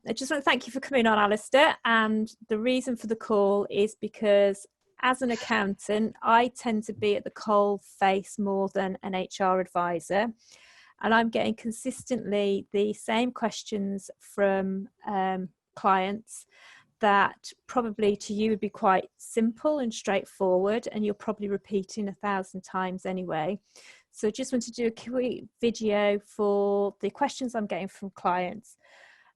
I just want to thank you for coming on, Alasdair. And the reason for the call is because as an accountant, I tend to be at the coal face more than an HR advisor. And I'm getting consistently the same questions from clients that probably to you would be quite simple and straightforward, and you're probably repeating 1,000 times anyway. So I just want to do a quick video for the questions I'm getting from clients.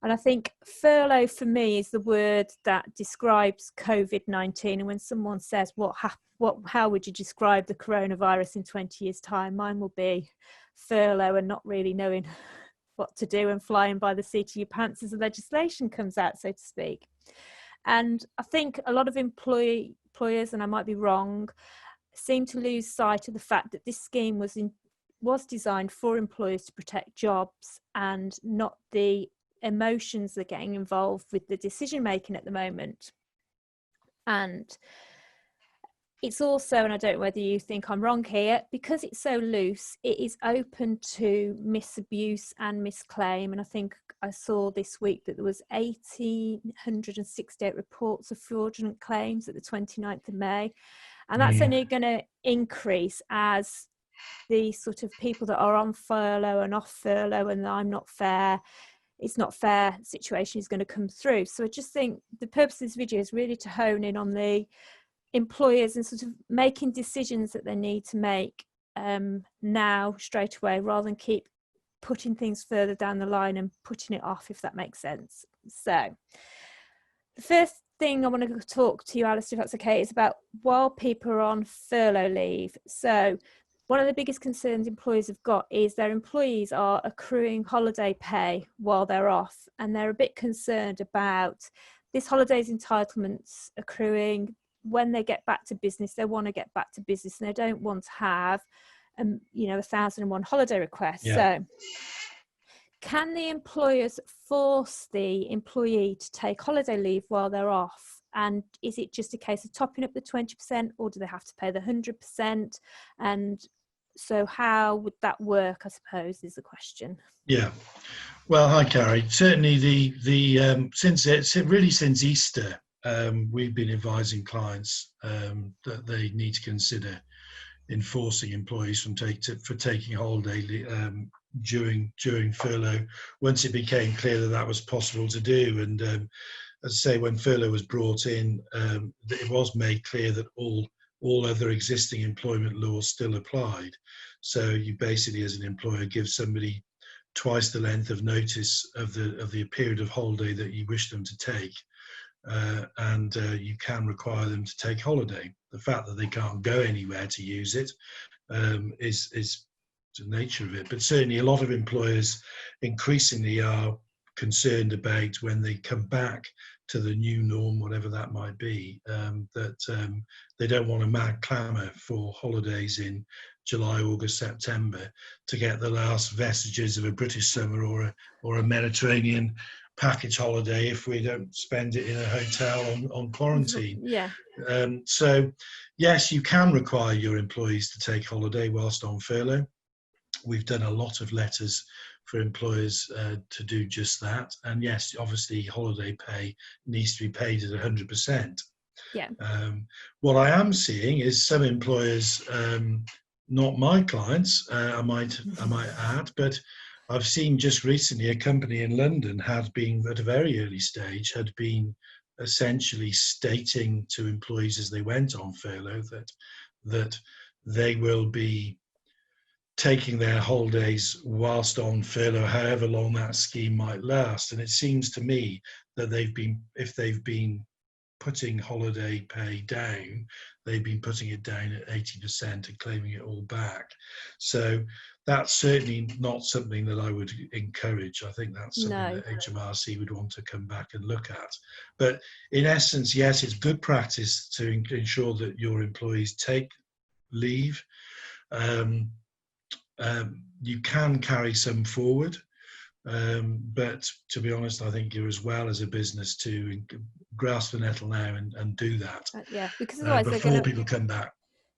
And I think furlough for me is the word that describes COVID-19. And when someone says, how would you describe the coronavirus in 20 years' time? Mine will be furlough and not really knowing what to do and flying by the seat of your pants as the legislation comes out, so to speak. And I think a lot of employers, and I might be wrong, seem to lose sight of the fact that this scheme was designed for employers to protect jobs and not the emotions that are getting involved with the decision making at the moment. And it's also, and I don't know whether you think I'm wrong here, because it's so loose, it is open to misabuse and misclaim. And I think I saw this week that there was 1,868 reports of fraudulent claims at the 29th of May. And that's only going to increase as the sort of people that are on furlough and off furlough and it's not fair situation is going to come through. So I just think the purpose of this video is really to hone in on the employers and sort of making decisions that they need to make now straight away, rather than keep putting things further down the line and putting it off, if that makes sense. So the first thing I want to talk to you, Alasdair, if that's okay, is about while people are on furlough leave. So one of the biggest concerns employers have got is their employees are accruing holiday pay while they're off, and they're a bit concerned about this holidays entitlements accruing. When they get back to business, they want to get back to business, and they don't want to have 1,001 holiday requests. So can the employers force the employee to take holiday leave while they're off? And is it just a case of topping up the 20%, or do they have to pay the 100%? And so how would that work, I suppose, is the question. Yeah. Well, hi, Carrie. Certainly since Easter, we've been advising clients that they need to consider enforcing employees for taking holiday during furlough, once it became clear that was possible to do. And as I say, when furlough was brought in, it was made clear that all other existing employment laws still applied. So you basically, as an employer, give somebody twice the length of notice of the period of holiday that you wish them to take. And you can require them to take holiday. The fact that they can't go anywhere to use it is the nature of it. But certainly a lot of employers increasingly are concerned about, when they come back to the new norm, whatever that might be, that they don't want a mad clamour for holidays in July, August, September to get the last vestiges of a British summer or a Mediterranean package holiday if we don't spend it in a hotel on quarantine. So yes, you can require your employees to take holiday whilst on furlough. We've done a lot of letters for employers to do just that. And yes, obviously holiday pay needs to be paid at 100%. What I am seeing is some employers, not my clients, I might add, but I've seen just recently a company in London had been, at a very early stage, had been essentially stating to employees as they went on furlough that they will be taking their holidays whilst on furlough, however long that scheme might last. And it seems to me that if they've been putting holiday pay down, they've been putting it down at 80% and claiming it all back. So that's certainly not something that I would encourage. I think that's something that HMRC would want to come back and look at. But in essence, yes, it's good practice to ensure that your employees take leave. You can carry some forward, but to be honest, I think you're as well as a business to grasp the nettle now and do that. Because otherwise before people come back.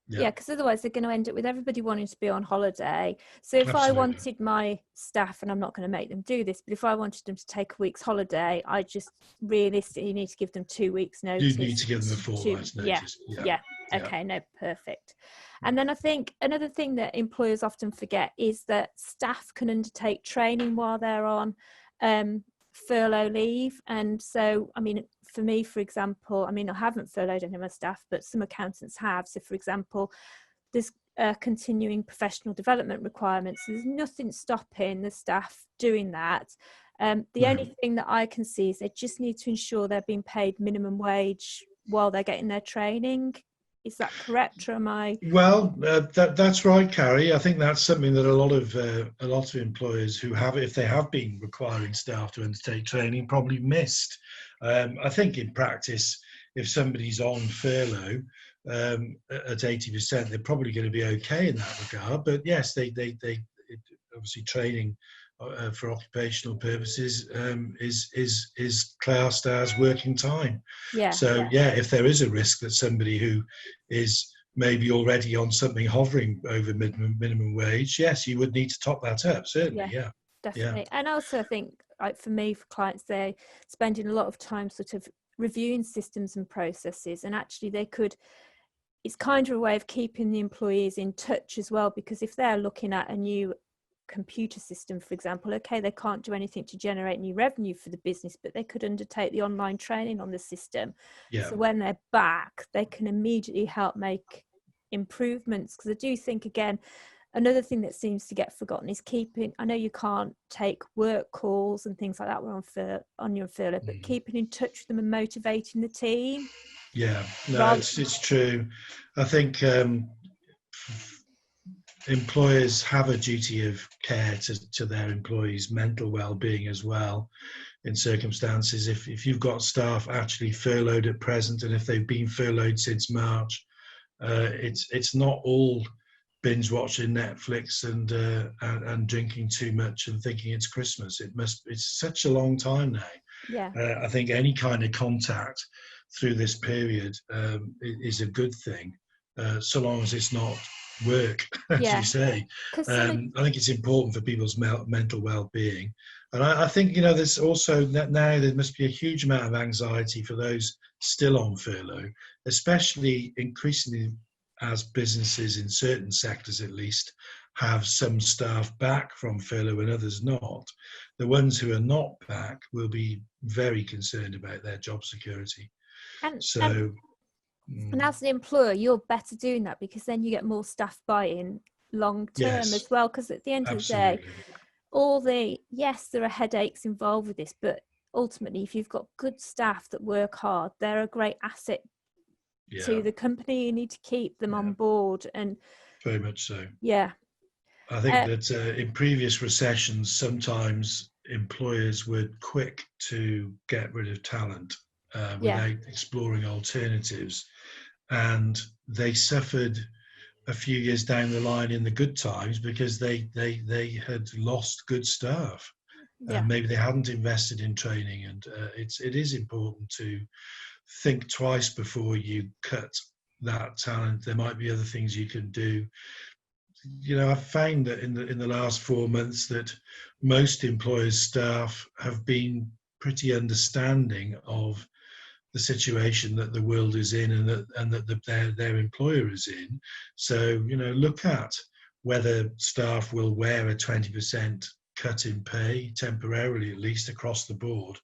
Yeah, because otherwise they're going to end up with everybody wanting to be on holiday. So if I Absolutely. wanted my staff, and I'm not going to make them do this, but if I wanted them to take a week's holiday, I just realistically need to give them 2 weeks notice. You need to give them a fortnight's notice. Yeah. Okay, no, perfect. And then I think another thing that employers often forget is that staff can undertake training while they're on furlough leave. And so, I mean, for me, for example, I mean, I haven't furloughed any of my staff, but some accountants have. So, for example, there's continuing professional development requirements. There's nothing stopping the staff doing that. The only thing that I can see is they just need to ensure they're being paid minimum wage while they're getting their training. Is that correct, or am I? Well, that's right, Carrie. I think that's something that a lot of employers who have, if they have been requiring staff to undertake training, probably missed. I think in practice, if somebody's on furlough at 80%, they're probably going to be okay in that regard. But yes, they obviously training for occupational purposes is classed as working time. Yeah. So if there is a risk that somebody who is maybe already on something hovering over minimum wage, yes, you would need to top that up, certainly. Yeah, definitely. Yeah. And also I think, like, for me, for clients, they're spending a lot of time sort of reviewing systems and processes, and actually it's kind of a way of keeping the employees in touch as well, because if they're looking at a new computer system, for example, okay, they can't do anything to generate new revenue for the business, but they could undertake the online training on the system. So when they're back, they can immediately help make improvements. Because I do think, again, another thing that seems to get forgotten is keeping, I know you can't take work calls and things like that on your furlough, but keeping in touch with them and motivating the team. Yeah, no, it's true. I think employers have a duty of care to their employees' mental well-being as well, in circumstances if you've got staff actually furloughed at present, and if they've been furloughed since March, it's not all binge watching Netflix and drinking too much and thinking it's Christmas. It's such a long time now. I think any kind of contact through this period is a good thing, so long as it's not work, as you say. I think it's important for people's mental well-being, and I think there's also now there must be a huge amount of anxiety for those still on furlough, especially increasingly as businesses in certain sectors at least have some staff back from furlough and others not. The ones who are not back will be very concerned about their job security. And as an employer, you're better doing that, because then you get more staff buy-in long term as well. Because at the end of the day, there are headaches involved with this, but ultimately, if you've got good staff that work hard, they're a great asset to the company. You need to keep them on board, and very much so. I think that in previous recessions, sometimes employers were quick to get rid of talent without exploring alternatives, and they suffered a few years down the line in the good times because they had lost good staff. Maybe they hadn't invested in training, and it is important to think twice before you cut that talent. There might be other things you can do. I've found that in the last 4 months that most employers' staff have been pretty understanding of the situation that the world is in, and that their employer is in. So look at whether staff will wear a 20% cut in pay temporarily, at least across the board,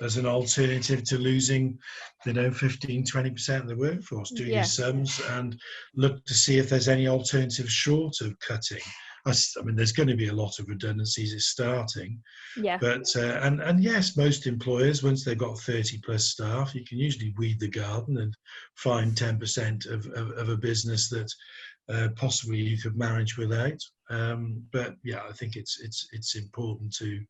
as an alternative to losing 15-20% of the workforce. Do your sums and look to see if there's any alternative short of cutting. I mean, there's going to be a lot of redundancies. It's starting. But and yes, most employers, once they've got 30 plus staff, you can usually weed the garden and find 10% of a business that possibly you could manage without. But I think it's important to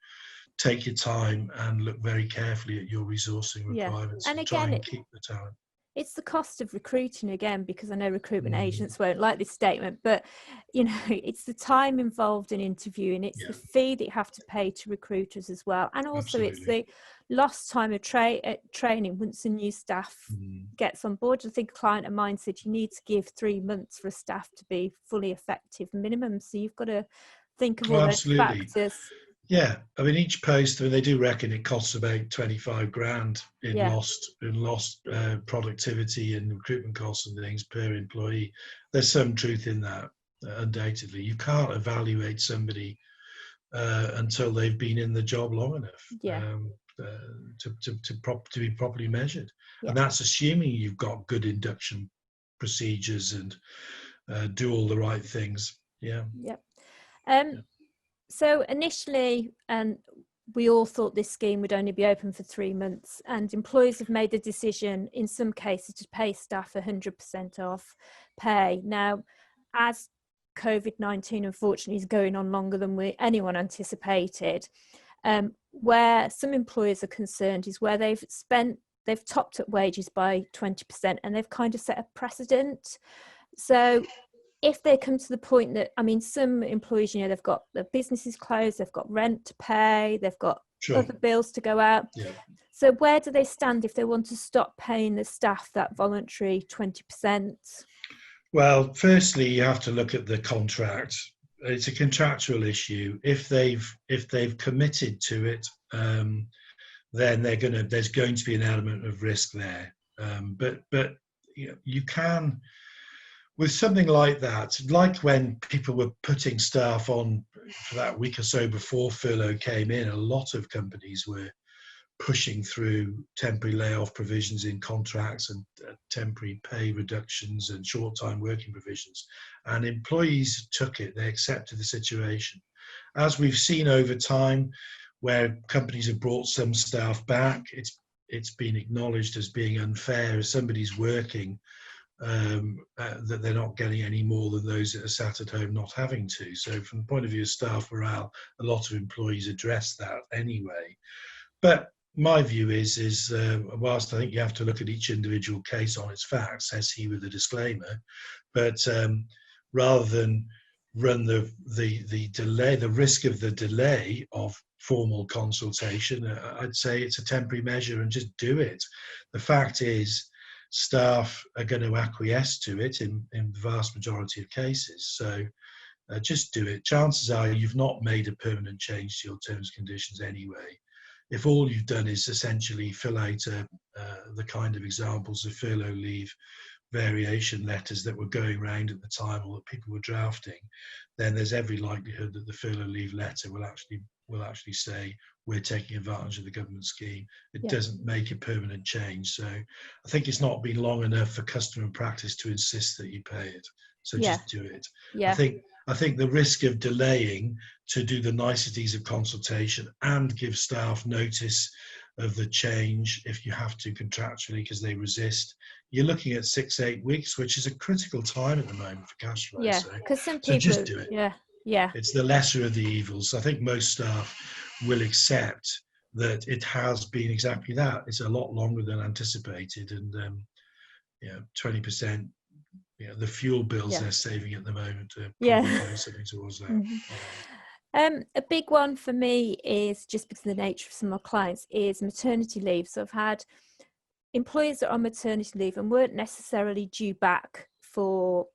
take your time and look very carefully at your resourcing requirements and try and keep the talent. it's the cost of recruiting again, because I know recruitment Mm, agents won't like this statement, but it's the time involved in interviewing, it's the yeah, fee that you have to pay to recruiters as well, and also it's absolutely. the lost time of training once a new staff Mm. gets on board. I think a client of mine said you need to give 3 months for a staff to be fully effective minimum, so you've got to think of Oh, all those absolutely. factors. Yeah, I mean, each post, I mean, they do reckon it costs about 25 grand in Yeah, lost productivity and recruitment costs and things per employee. There's some truth in that, undoubtedly. You can't evaluate somebody until they've been in the job long enough yeah, to be properly measured, yeah, and that's assuming you've got good induction procedures and do all the right things. Yeah. yeah. Yeah. So initially, we all thought this scheme would only be open for 3 months, and employers have made the decision in some cases to pay staff 100% off pay. Now, as COVID-19 unfortunately is going on longer than anyone anticipated, where some employers are concerned is where they've topped up wages by 20% and they've kind of set a precedent. So if they come to the point that, I mean, some employees, they've got their businesses closed, they've got rent to pay, they've got Sure. other bills to go out. Yeah. So where do they stand if they want to stop paying the staff that voluntary 20%? Well, firstly, you have to look at the contract. It's a contractual issue. If they've committed to it, then there's going to be an element of risk there. But you can, with something like that, like when people were putting staff on for that week or so before furlough came in, a lot of companies were pushing through temporary layoff provisions in contracts and temporary pay reductions and short-time working provisions. And employees took it, they accepted the situation. As we've seen over time, where companies have brought some staff back, it's been acknowledged as being unfair if somebody's working, that they're not getting any more than those that are sat at home not having to. So from the point of view of staff morale, a lot of employees address that anyway. But my view is whilst I think you have to look at each individual case on its facts, says he with a disclaimer, but rather than run the delay, the risk of the delay of formal consultation, I'd say it's a temporary measure and just do it. The fact is, staff are going to acquiesce to it in the vast majority of cases. So just do it. Chances are you've not made a permanent change to your terms and conditions anyway. If all you've done is essentially fill out the kind of examples of furlough leave variation letters that were going around at the time or that people were drafting, then there's every likelihood that the furlough leave letter will actually say we're taking advantage of the government scheme. It doesn't make a permanent change. So I think it's not been long enough for custom and practice to insist that you pay it. So just do it. Yeah. I think the risk of delaying to do the niceties of consultation and give staff notice of the change if you have to contractually because they resist, you're looking at 6-8 weeks, which is a critical time at the moment for cash flow. Yeah, because some people, just do it. Yeah. It's the lesser of the evils. I think most staff will accept that it has been exactly that. It's a lot longer than anticipated, and 20%. The fuel bills they're saving at the moment probably go something towards that. Mm-hmm. A big one for me is, just because of the nature of some of my clients, is maternity leave. So I've had employees that are on maternity leave and weren't necessarily due back for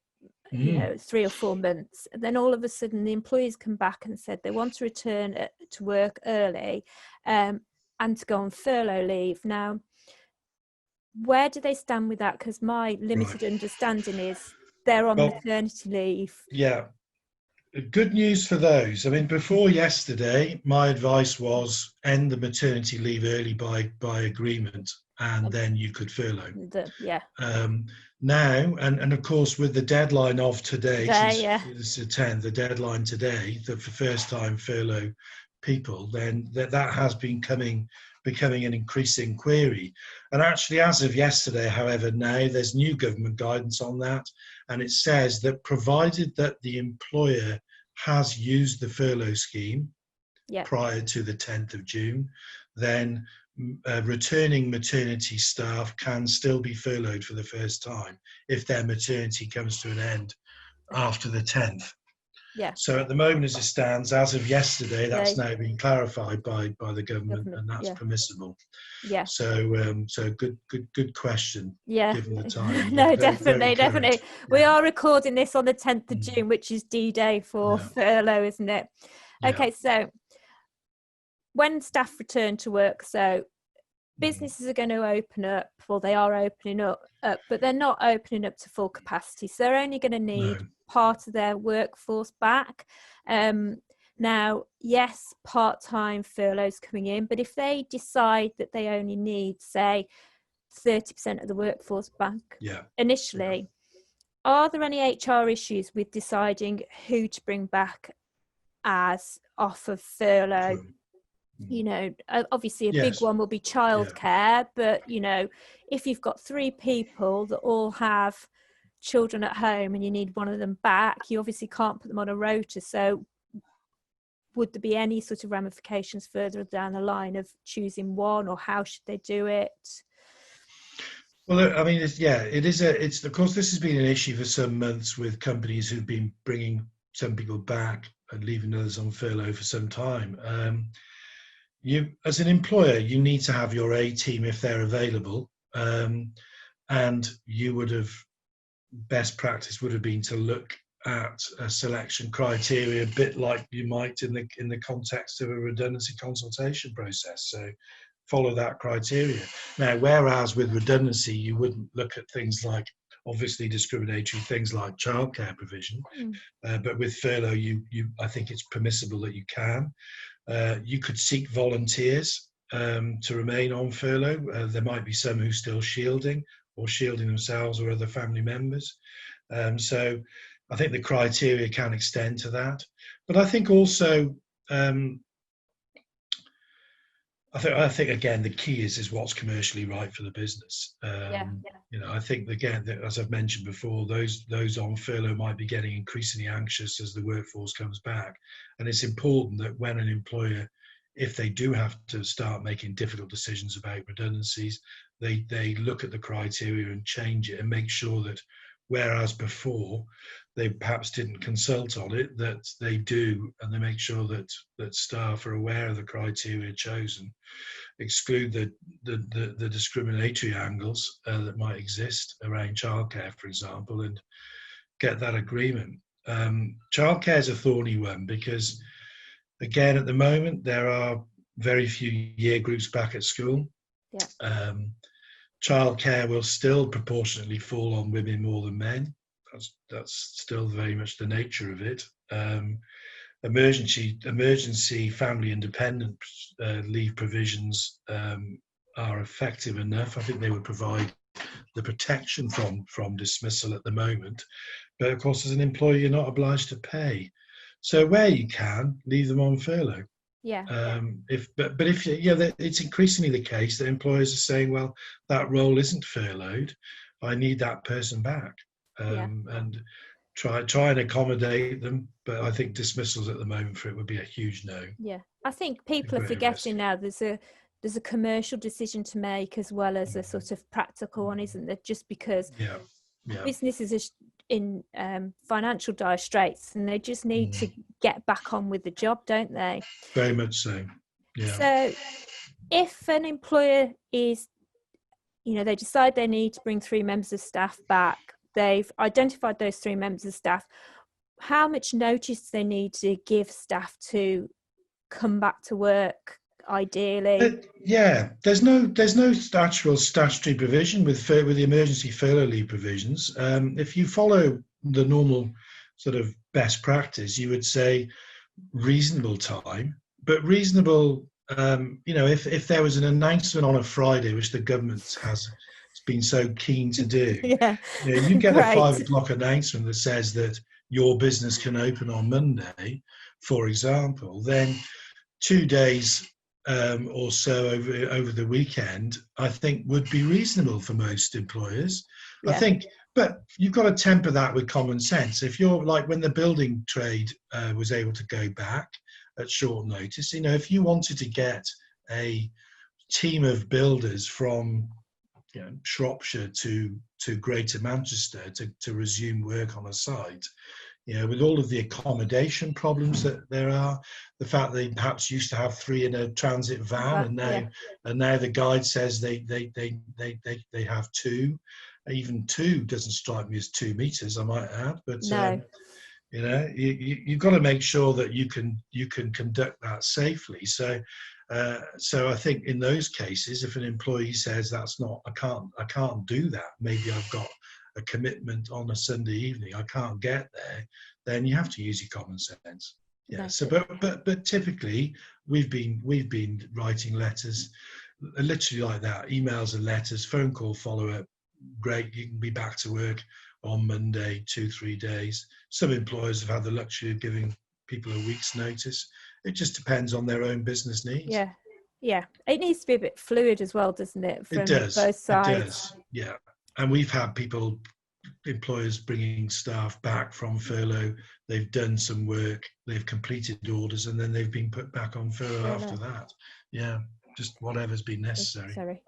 3 or 4 months, and then all of a sudden the employees come back and said they want to return to work early and to go on furlough leave. Now, where do they stand with that? Because my limited understanding is they're on maternity leave. Yeah, good news for those. I mean, before yesterday, my advice was end the maternity leave early by agreement, and then you could furlough. Now, and of course, with the deadline of today, since it's the 10th, the deadline today, that for first time furlough people, then that has been becoming an increasing query. And actually, as of yesterday, however, now there's new government guidance on that, and it says that provided that the employer has used the furlough scheme prior to the 10th of June, then returning maternity staff can still be furloughed for the first time if their maternity comes to an end after the 10th. Yeah. So at the moment, as it stands, as of yesterday, that's now been clarified by the government, and that's permissible. Yeah. So so good question. Yeah. Given the time. No, Yeah, definitely. Yeah. We are recording this on the 10th of June, which is D-Day for furlough, isn't it? Okay, so when staff return to work, so businesses are going to open up, well, they are opening up, but they're not opening up to full capacity. So they're only going to need part of their workforce back. Now, yes, part-time furloughs coming in, but if they decide that they only need, say, 30% of the workforce back initially, are there any HR issues with deciding who to bring back as off of furlough? You know, obviously a big one will be childcare, but you know, if you've got 3 people that all have children at home and you need one of them back, you obviously can't put them on a rota. So would there be any sort of ramifications further down the line of choosing one, or how should they do it? Well, I mean, it's of course this has been an issue for some months with companies who've been bringing some people back and leaving others on furlough for some time. You, as an employer, you need to have your A team if they're available, and you would have, best practice would have been to look at a selection criteria, a bit like you might in the context of a redundancy consultation process. So follow that criteria. Now, whereas with redundancy, you wouldn't look at things like obviously discriminatory things like childcare provision, but with furlough, I think it's permissible that you can. You could seek volunteers to remain on furlough. There might be some who still shielding themselves or other family members. So I think the criteria can extend to that. But I think also, I think again, the key is what's commercially right for the business. You know, I think again, as I've mentioned before, those on furlough might be getting increasingly anxious as the workforce comes back, and it's important that when an employer, if they do have to start making difficult decisions about redundancies, they look at the criteria and change it and make sure that, whereas before they perhaps didn't consult on it, that they do, and they make sure that staff are aware of the criteria chosen, exclude the discriminatory angles that might exist around childcare, for example, and get that agreement. Childcare is a thorny one because, again, at the moment there are very few year groups back at school. Childcare will still proportionately fall on women more than men. That's still very much the nature of it. Emergency family independent leave provisions are effective enough. I think they would provide the protection from dismissal at the moment. But of course, as an employer, you're not obliged to pay. So where you can, leave them on furlough. It's increasingly the case that employers are saying, well, that role isn't furloughed. I need that person back. And try and accommodate them, but I think dismissals at the moment for it would be a huge no. I think people are forgetting now there's a commercial decision to make as well as a sort of practical one, isn't there? Just because businesses are in financial dire straits and they just need to get back on with the job, don't they? Very much so. So if an employer is, they decide they need to bring 3 members of staff back, they've identified those 3 members of staff, how much notice do they need to give staff to come back to work, ideally? There's no statutory provision with the emergency furlough leave provisions. If you follow the normal sort of best practice, you would say reasonable time, but reasonable, if there was an announcement on a Friday, which the government has been so keen to do. You get a 5 o'clock announcement that says that your business can open on Monday, for example, then 2 days or so over the weekend, I think would be reasonable for most employers. I think, but you've got to temper that with common sense. If you're like when the building trade was able to go back at short notice, if you wanted to get a team of builders from Shropshire to Greater Manchester to resume work on a site. With all of the accommodation problems that there are, the fact they perhaps used to have 3 in a transit van, and now the guide says they have 2. Even 2 doesn't strike me as 2 meters, I might add, but No. you've got to make sure that you can conduct that safely. So I think in those cases, if an employee says I can't do that, maybe I've got a commitment on a Sunday evening, I can't get there, then you have to use your common sense. Yeah. No. So, but typically we've been writing letters, literally like that, emails and letters, phone call follow up. Great, you can be back to work on Monday, 2-3 days. Some employers have had the luxury of giving people a week's notice. It just depends on their own business needs. Yeah. It needs to be a bit fluid as well, doesn't it? From both sides. It does. Yeah. And we've had employers bringing staff back from furlough. They've done some work, they've completed orders, and then they've been put back on furlough after that. Yeah, just whatever's been necessary.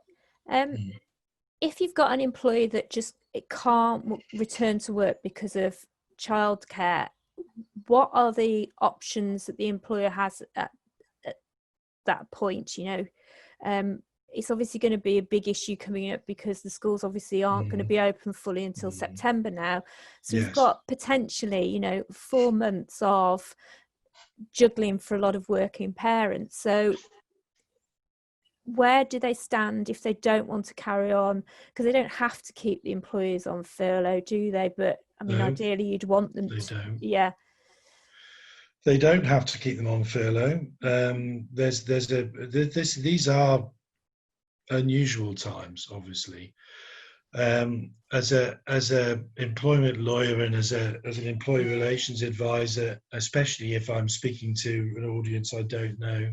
If you've got an employee that it can't return to work because of childcare, what are the options that the employer has at that point? It's obviously going to be a big issue coming up because the schools obviously aren't going to be open fully until September now. So we've got potentially, 4 months of juggling for a lot of working parents. So where do they stand if they don't want to carry on? Because they don't have to keep the employees on furlough, do they? But I mean, ideally you'd want them to. Don't. Yeah. They don't have to keep them on furlough. These are unusual times, obviously. As a employment lawyer and as an employee relations advisor, especially if I'm speaking to an audience I don't know,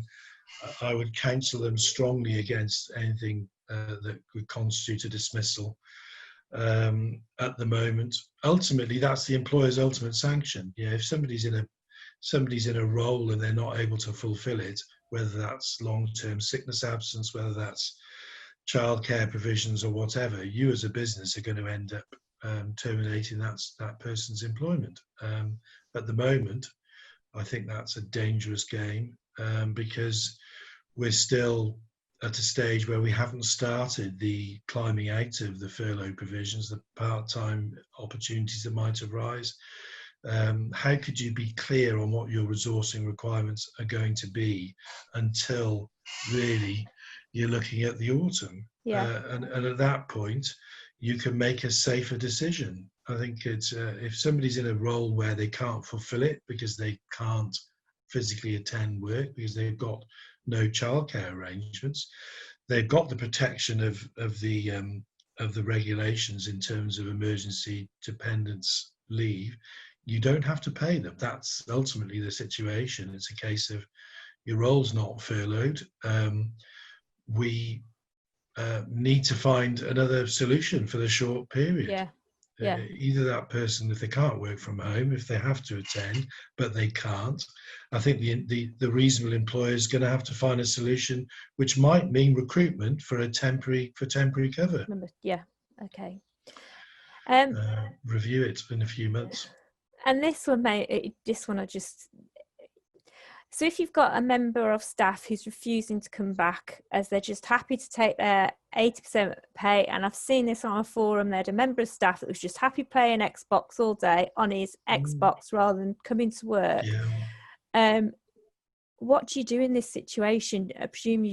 I would counsel them strongly against anything that would constitute a dismissal at the moment. Ultimately, that's the employer's ultimate sanction. If somebody's in a role and they're not able to fulfill it, whether that's long-term sickness absence, whether that's childcare provisions or whatever, you as a business are going to end up terminating that person's employment. At the moment, I think that's a dangerous game because we're still at a stage where we haven't started the climbing out of the furlough provisions, the part-time opportunities that might arise. How could you be clear on what your resourcing requirements are going to be until really you're looking at the autumn? And at that point, you can make a safer decision. I think it's if somebody's in a role where they can't fulfill it because they can't physically attend work because they've got no childcare arrangements, they've got the protection of the regulations in terms of emergency dependence leave. You don't have to pay them. That's ultimately the situation. It's a case of your role's not furloughed. We need to find another solution for the short period. Either that person, if they can't work from home, if they have to attend but they can't, I think the reasonable employer is going to have to find a solution which might mean recruitment for temporary cover. Okay. Review it in a few months. And this one, so if you've got a member of staff who's refusing to come back as they're just happy to take their 80% pay, and I've seen this on a forum, they had a member of staff that was just happy playing Xbox all day on his Xbox rather than coming to work. What do you do in this situation? I presume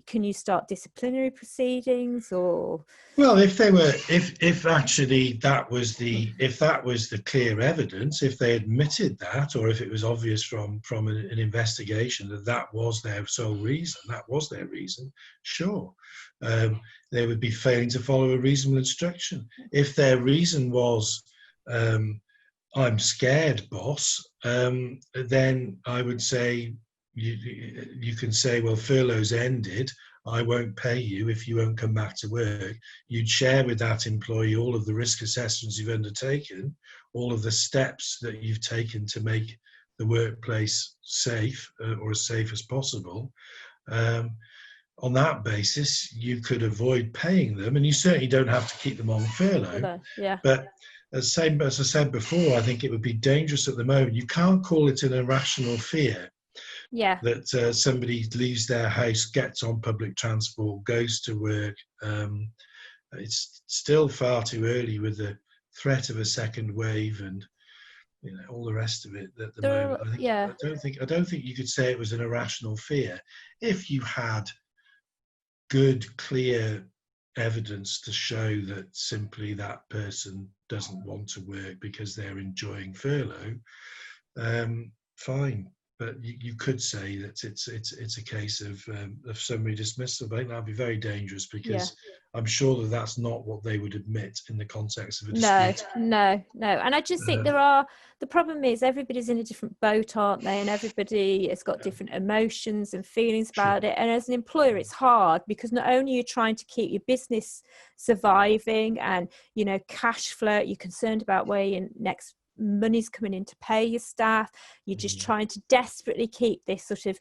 can you start disciplinary proceedings or? Well, if actually that was the clear evidence, if they admitted that, or if it was obvious from an investigation that was their sole reason, that was their reason, sure, they would be failing to follow a reasonable instruction. If their reason was, I'm scared, boss, then I would say, you can say, well, furlough's ended, I won't pay you if you won't come back to work. You'd share with that employee all of the risk assessments you've undertaken, all of the steps that you've taken to make the workplace safe or as safe as possible. on that basis, you could avoid paying them, and you certainly don't have to keep them on furlough. Yeah. But as I said before, I think it would be dangerous at the moment. You can't call it an irrational fear Yeah. that somebody leaves their house, gets on public transport, goes to work. It's still far too early with the threat of a second wave and all the rest of it at the moment. I don't think you could say it was an irrational fear if you had good, clear evidence to show that simply that person doesn't want to work because they're enjoying furlough. Fine, but you could say that it's a case of summary dismissal. I think that'd be very dangerous because I'm sure that that's not what they would admit in the context of a dispute. No. And I just think the problem is everybody's in a different boat, aren't they? And everybody has got different emotions and feelings about it. And as an employer, it's hard because not only are you trying to keep your business surviving and, cash flow, you're concerned about where your next money's coming in to pay your staff. You're just trying to desperately keep this sort of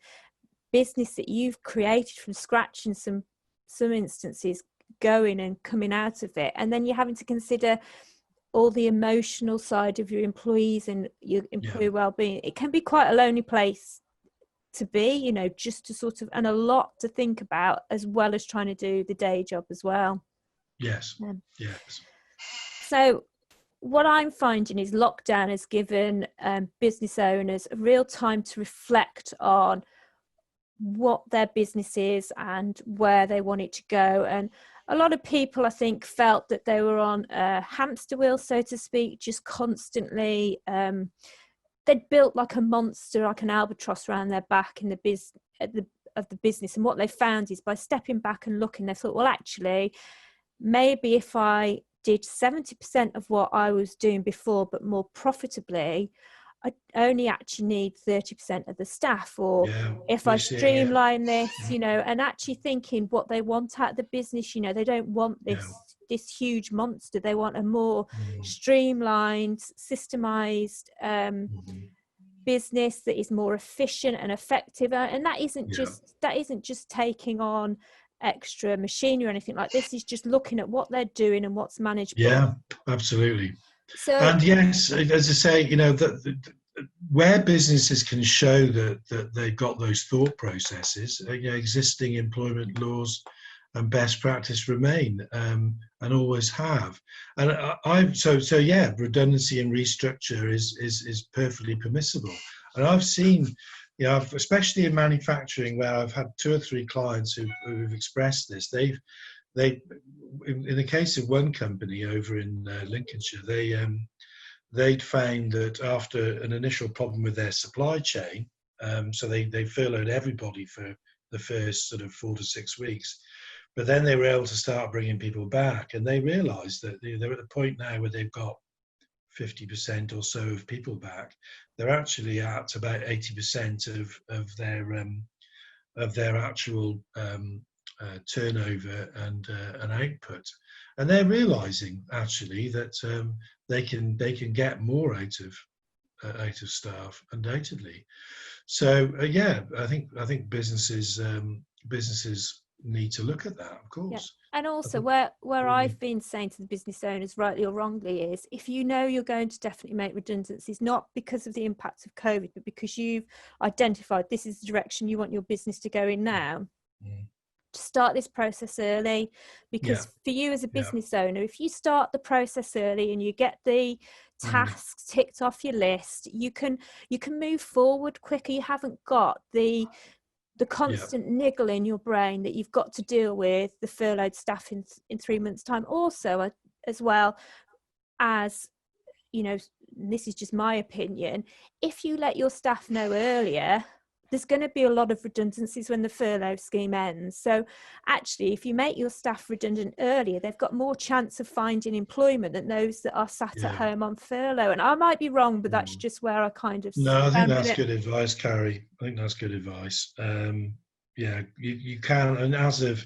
business that you've created from scratch in some instances going and coming out of it, and then you're having to consider all the emotional side of your employees and your employee well-being. It can be quite a lonely place to be, just to sort of, and a lot to think about, as well as trying to do the day job as well. Yes. So what I'm finding is lockdown has given business owners a real time to reflect on what their business is and where they want it to go. And a lot of people, I think, felt that they were on a hamster wheel, so to speak, just constantly. They'd built like a monster, like an albatross around their back in the of the business. And what they found is by stepping back and looking, they thought, well, actually, maybe if I did 70% of what I was doing before, but more profitably, I only actually need 30% of the staff. Or if I streamline this, and actually thinking what they want out of the business, they don't want this huge monster. They want a more streamlined, systemized business that is more efficient and effective. And that isn't just taking on extra machinery or anything like this. Is just looking at what they're doing and what's manageable. Yeah, absolutely. So, and yes, as I say, where businesses can show that they've got those thought processes, existing employment laws and best practice remain, and always have. And redundancy and restructure is perfectly permissible. And I've seen, especially in manufacturing, where I've had 2 or 3 clients who've expressed this. In the case of one company over in Lincolnshire, they'd found that after an initial problem with their supply chain, so they furloughed everybody for the first sort of 4 to 6 weeks, but then they were able to start bringing people back, and they realised that they're at the point now where they've got 50% or so of people back. They're actually at about 80% of their actual turnover and output, and they're realising actually that they can get more out of staff, undoubtedly. So I think businesses need to look at that, of course. And also where I've been saying to the business owners, rightly or wrongly, is if you're going to definitely make redundancies, not because of the impact of COVID, but because you've identified this is the direction you want your business to go in now, to start this process early. Because for you as a business owner, if you start the process early and you get the tasks ticked off your list, you can move forward quicker. You haven't got the constant niggle in your brain that you've got to deal with the furloughed staff in 3 months' time. Also, as well as, this is just my opinion, if you let your staff know earlier, there's going to be a lot of redundancies when the furlough scheme ends. So actually, if you make your staff redundant earlier, they've got more chance of finding employment than those that are sat at home on furlough. And I might be wrong, but that's just where I kind of... No, I think that's good advice, Carrie. I think that's good advice. You can, and as of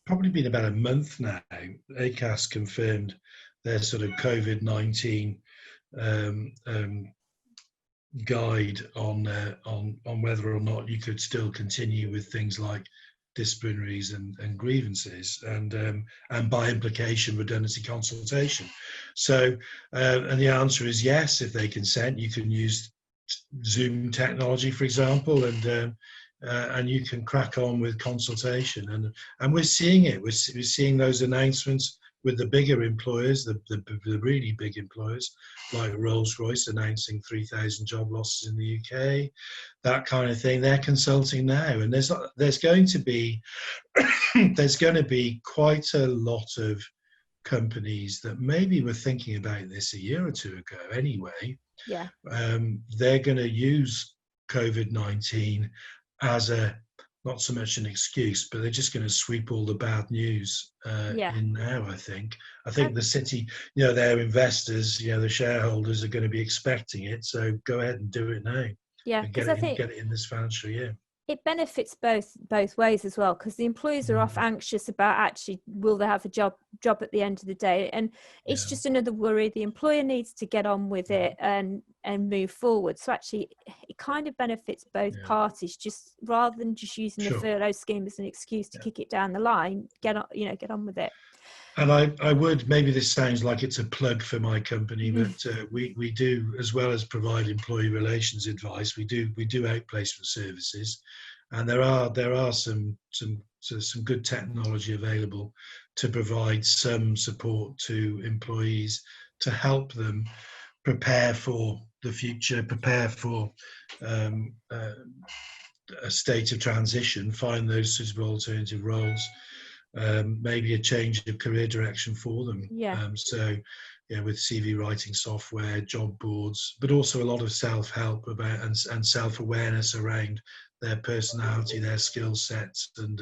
probably been about a month now, ACAS confirmed their sort of COVID-19 guide on whether or not you could still continue with things like disciplinaries and grievances, and by implication redundancy consultation. So and the answer is yes. If they consent, you can use Zoom technology, for example, and you can crack on with consultation. And we're seeing it. We're seeing those announcements with the bigger employers, the really big employers, like Rolls-Royce announcing 3,000 job losses in the UK, that kind of thing. They're consulting now, and there's going to be there's going to be quite a lot of companies that maybe were thinking about this a year or two ago anyway. Yeah. They're going to use COVID-19 as not so much an excuse, but they're just going to sweep all the bad news in now. I think the city, their investors, the shareholders are going to be expecting it. So go ahead and do it now. Yeah, because I think get it in this financial year. It benefits both ways as well, because the employers are off anxious about actually will they have a job at the end of the day, and it's just another worry. The employer needs to get on with it and move forward. So actually, it kind of benefits both parties, just rather than just using the furlough scheme as an excuse to kick it down the line. Get on with it. And I would, maybe this sounds like it's a plug for my company, but we do, as well as provide employee relations advice, we do outplacement services, and there are some good technology available to provide some support to employees to help them prepare for the future, prepare for a state of transition, find those suitable alternative roles. Maybe a change of career direction for them. With CV writing software, job boards, but also a lot of self-help about and self-awareness around their personality, their skill sets, and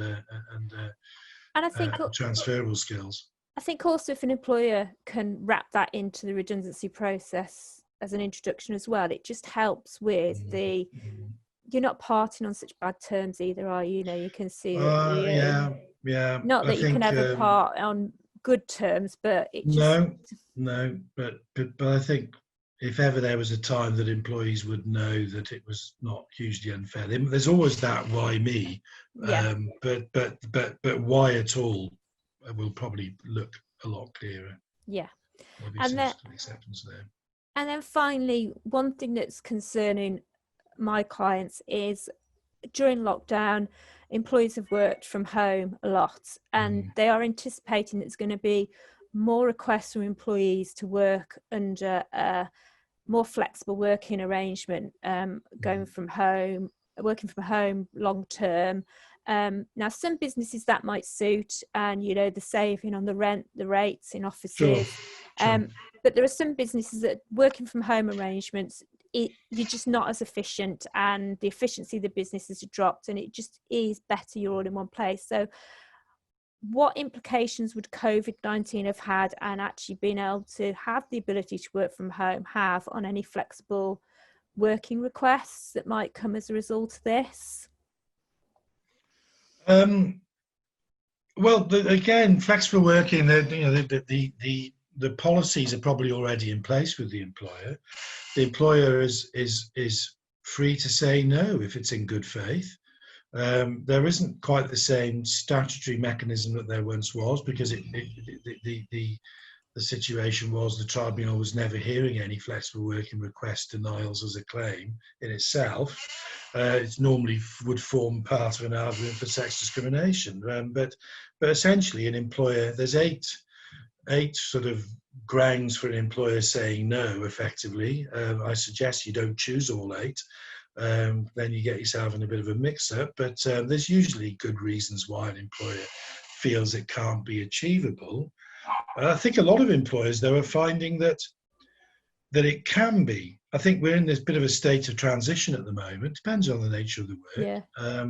I think transferable skills. I think also if an employer can wrap that into the redundancy process as an introduction as well, it just helps with you're not parting on such bad terms either, are you? You can see that. Yeah. Not that you can ever part on good terms, but it just... No. But I think if ever there was a time that employees would know that it was not hugely unfair, there's always that why me. But why at all will probably look a lot clearer. Yeah. And then acceptance there. And then finally, one thing that's concerning my clients is during lockdown, employees have worked from home a lot, and they are anticipating there's going to be more requests from employees to work under a more flexible working arrangement, working from home long term. Now, some businesses that might suit, and the saving on the rent, the rates in offices. Sure. But there are some businesses that working from home arrangements, you're just not as efficient, and the efficiency of the business has dropped, and it just is better you're all in one place. So what implications would COVID-19 have had, and actually being able to have the ability to work from home have on any flexible working requests that might come as a result of this? Well, again, flexible working, the policies are probably already in place with the employer. The employer is free to say no if it's in good faith. There isn't quite the same statutory mechanism that there once was, because the situation was the tribunal was never hearing any flexible working request denials as a claim in itself. It normally would form part of an argument for sex discrimination. But essentially, an employer, there's eight sort of grounds for an employer saying no, effectively. I suggest you don't choose all eight. Then you get yourself in a bit of a mix-up. But there's usually good reasons why an employer feels it can't be achievable. I think a lot of employers, though, are finding that it can be. I think we're in this bit of a state of transition at the moment. Depends on the nature of the work. Yeah.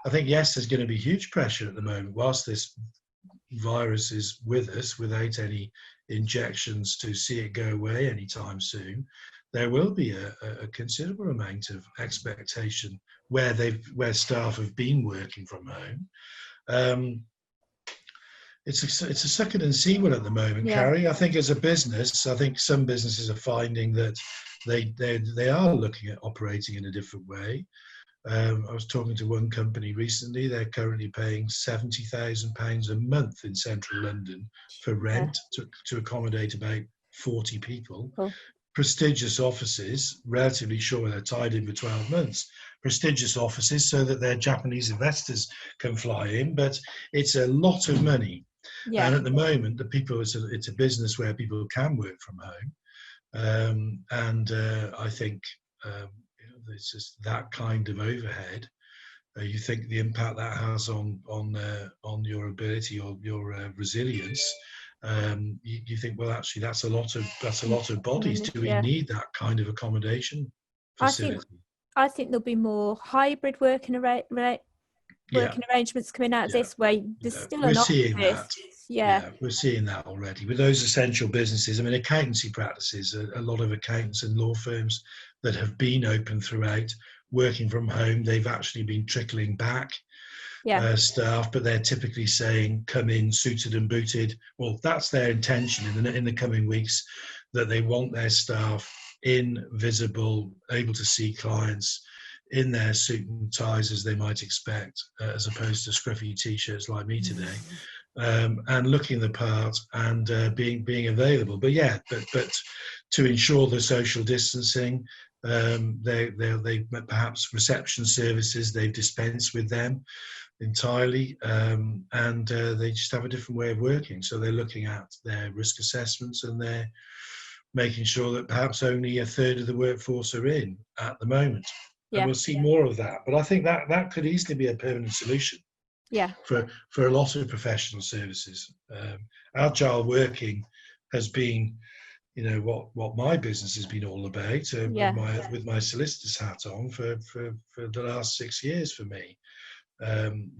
I think, yes, there's going to be huge pressure at the moment whilst this virus is with us, without any injections to see it go away anytime soon. There will be a considerable amount of expectation where staff have been working from home. It's a suck it and see one at the moment, Carrie. I think as a business, I think some businesses are finding that they are looking at operating in a different way. I was talking to one company recently. They're currently paying £70,000 a month in central London for rent to accommodate about 40 people. Cool. Prestigious offices, relatively sure they're tied in for 12 months. Prestigious offices so that their Japanese investors can fly in, but it's a lot of money. Yeah. And at the moment, it's a business where people can work from home. I think it's just that kind of overhead. You think the impact that has on your ability or your resilience. You think, well, actually, that's a lot of bodies. Do we need that kind of accommodation facility? I think there'll be more hybrid working arrangements coming out this way. There's still an seeing office. that. We're seeing that already with those essential businesses. I mean, accountancy practices, a lot of accountants and law firms that have been open throughout, working from home, they've actually been trickling back staff, but they're typically saying come in suited and booted. Well, that's their intention in the coming weeks, that they want their staff in, visible, able to see clients in their suit and ties as they might expect, as opposed to scruffy t-shirts like me today, and looking the part and being available. But to ensure the social distancing, they perhaps reception services, they've dispensed with them entirely, and they just have a different way of working. So they're looking at their risk assessments and they're making sure that perhaps only a third of the workforce are in at the moment. And we'll see more of that. But I think that could easily be a permanent solution for a lot of professional services. Agile working has been, what my business has been all about, with my solicitor's hat on for the last 6 years for me.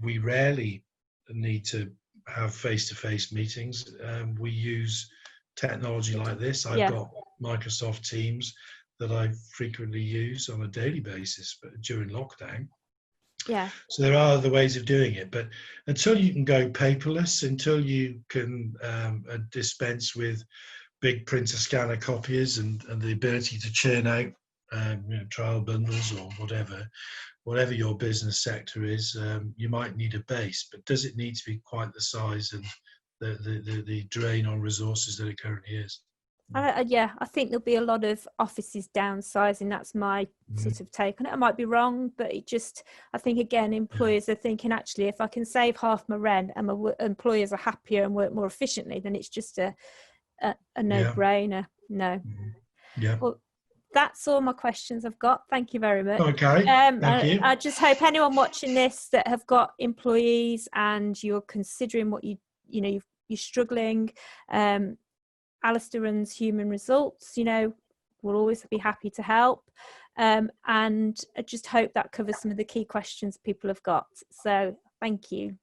We rarely need to have face-to-face meetings. We use technology like this. I've got Microsoft Teams that I frequently use on a daily basis, but during lockdown. So there are other ways of doing it, but until you can go paperless, until you can dispense with big printer scanner copiers and the ability to churn out trial bundles or whatever your business sector is, you might need a base, but does it need to be quite the size and the drain on resources that it currently is? I think there'll be a lot of offices downsizing. That's my sort of take on it. I might be wrong, but I think again, employers are thinking, actually, if I can save half my rent and my employers are happier and work more efficiently, then it's just a no-brainer. Well, that's all my questions I've got. Thank you very much. Okay, thank you. I just hope anyone watching this that have got employees and you're considering what you're struggling, Alasdair runs Human Results, we'll always be happy to help. And I just hope that covers some of the key questions people have got. So thank you.